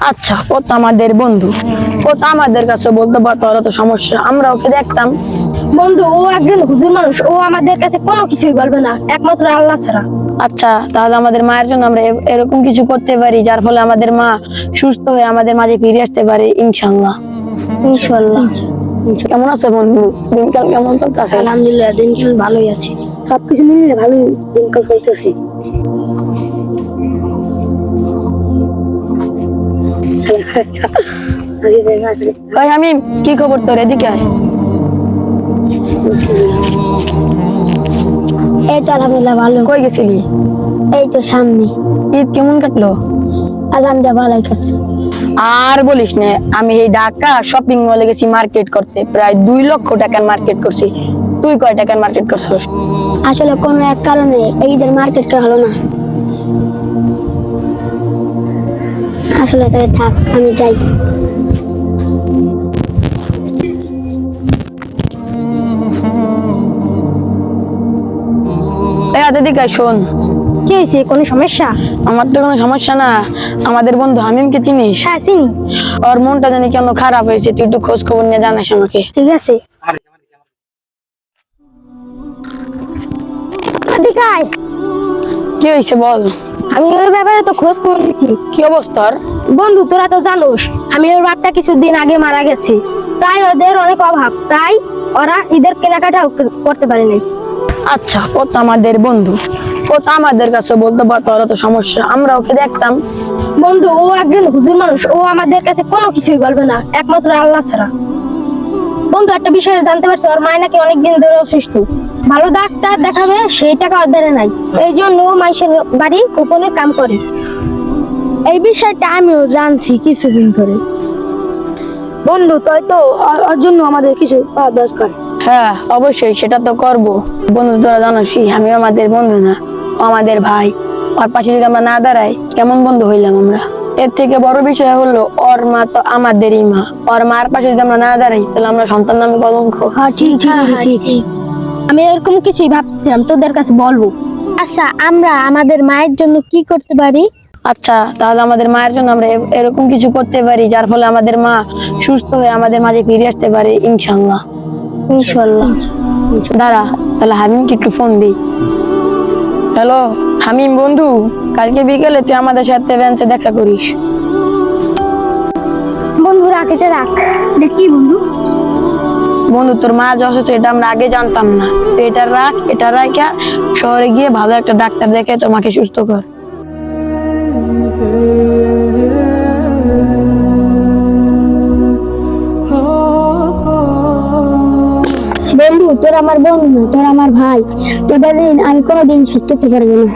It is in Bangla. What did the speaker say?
আচ্ছা, ও তো আমাদের বন্ধু, ও তো আমাদের কাছে বলতে পারতো ওর তো সমস্যা, আমরা ওকে দেখতাম। বন্ধু, ও একজন হুজুর মানুষ, ও আমাদের কাছে কোনো কিছুই বলবে না একমাত্র আল্লাহ ছাড়া। আচ্ছা, তাহলে আমাদের মায়ের জন্য আমরা এরকম কিছু করতে পারি যার ফলে আমাদের মা সুস্থ হয়ে আমাদের মাঝে ফিরে আসতে পারে, ইনশাআল্লাহ। ইনশাআল্লাহ। কেমন আছে বন্ধু? দিনকাল কেমন চলতেছে? আলহামদুলিল্লাহ, দিনকাল ভালোই আছে, সবকিছু মিলিয়ে ভালোই দিনকাল চলতেছে। ভাই আমি কি খবর তোর? এদিকে আয়। এই তো আলহামদুলিল্লাহ ভালো। কই গেছিলি? এই তো সামনে। ঈদ কেমন কাটলো? আলহামদুলিল্লাহ ভালোই কাটছে। আর বলিস না, আমি এই ঢাকা শপিং মলে গেছি মার্কেট করতে, প্রায় 2 লক্ষ টাকার মার্কেট করছি। তুই কয় টাকার মার্কেট করছিস? আসলে কোনো এক কারণে এই ঈদের মার্কেট করা হলো না। আসলে তাই থাক, আমি যাই। এদিকে আয়, শোন। কি হয়েছে, কোনো সমস্যা? আমার তো কোনো সমস্যা না, আমাদের বন্ধু হামিমকে চিনিস? হ্যাঁ চিনি। ওর মনটা জানি কেন খারাপ হয়েছে, তুই একটু খোঁজ খবর নিয়ে জানাস আমাকে। ঠিক আছে। এদিকে আয়। কি হয়েছে বল। আমি ওই ব্যাপারে তো খোঁজ খবর নিছি। কি অবস্থা ওর? বন্ধু, তোরা তো জানোস আমি ওর বাপটা কিছুদিন আগে মারা গেছে, তাই ওদের অনেক অভাব, তাই ওরা ঈদের কেনাকাটাও করতে পারে নাই। আচ্ছা, ও তো আমাদের বন্ধু, ও তো আমাদের কাছে বলতে পারতো ওর তো সমস্যা, আমরা ওকে দেখতাম। বন্ধু, ও একজন হুজুর মানুষ, ও আমাদের কাছে কোনো কিছুই বলবে না একমাত্র আল্লাহ ছাড়া। বন্ধু, একটা বিষয় জানতে পারছি, ওর মায় নাকি অনেকদিন ধরে অসুস্থ, ভালো ডাক্তার দেখাবে সেই টাকা ওদের নাই, এই জন্য ও মাইশের বাড়ি গোপনে কাম করে। এই বিষয়টা আমিও জানছি কিছুদিন ধরে। বন্ধু, তাই তো ওর জন্য আমাদের কিছু পাওয়া দরকার। হ্যাঁ অবশ্যই, সেটা তো করবো। বন্ধু তোরা জানোসই আমি আমাদের বন্ধু না, ও আমাদের ভাই। ওর পাশে যদি আমরা না দাঁড়াই কেমন বন্ধু হইলাম আমরা? এর থেকে বড় বিষয় হলো ওর মা তো আমাদেরই মা, ওর মার পাশে যদি আমরা না দাঁড়াই তাহলে আমরা সন্তান নামে কলঙ্ক। হ্যাঁ ঠিক ঠিক। আমি এরকম কিছুই ভাবছিলাম, তোদের কাছে বলবো। আচ্ছা, আমরা আমাদের মায়ের জন্য কি করতে পারি? আচ্ছা, তাহলে আমাদের মায়ের জন্য আমরা এরকম কিছু করতে পারি যার ফলে আমাদের মা সুস্থ হয়ে আমাদের মাঝে ফিরে আসতে পারে, ইনশাআল্লাহ। ইনশাআল্লাহ। দাঁড়া, তাহলে হামিমকে একটু ফোন দিই। হ্যালো হামিম বন্ধু, কালকে বিকেলে তুই আমাদের সাথে বেঞ্চে দেখা করিস। বন্ধু রাখ, এটা রাখ। কি বন্ধু? বন্ধু তোর মা যে অসুস্থ এটা আমরা আগে জানতাম না, তুই এটা রাখ, এটা রাখা শহরে গিয়ে ভালো একটা ডাক্তার দেখে তোর মাকে সুস্থ কর। বন্ধু, তোর আমার বন্ধু না, তোর আমার ভাই, তোদের আমি কোনোদিন সত্যি পারবো না।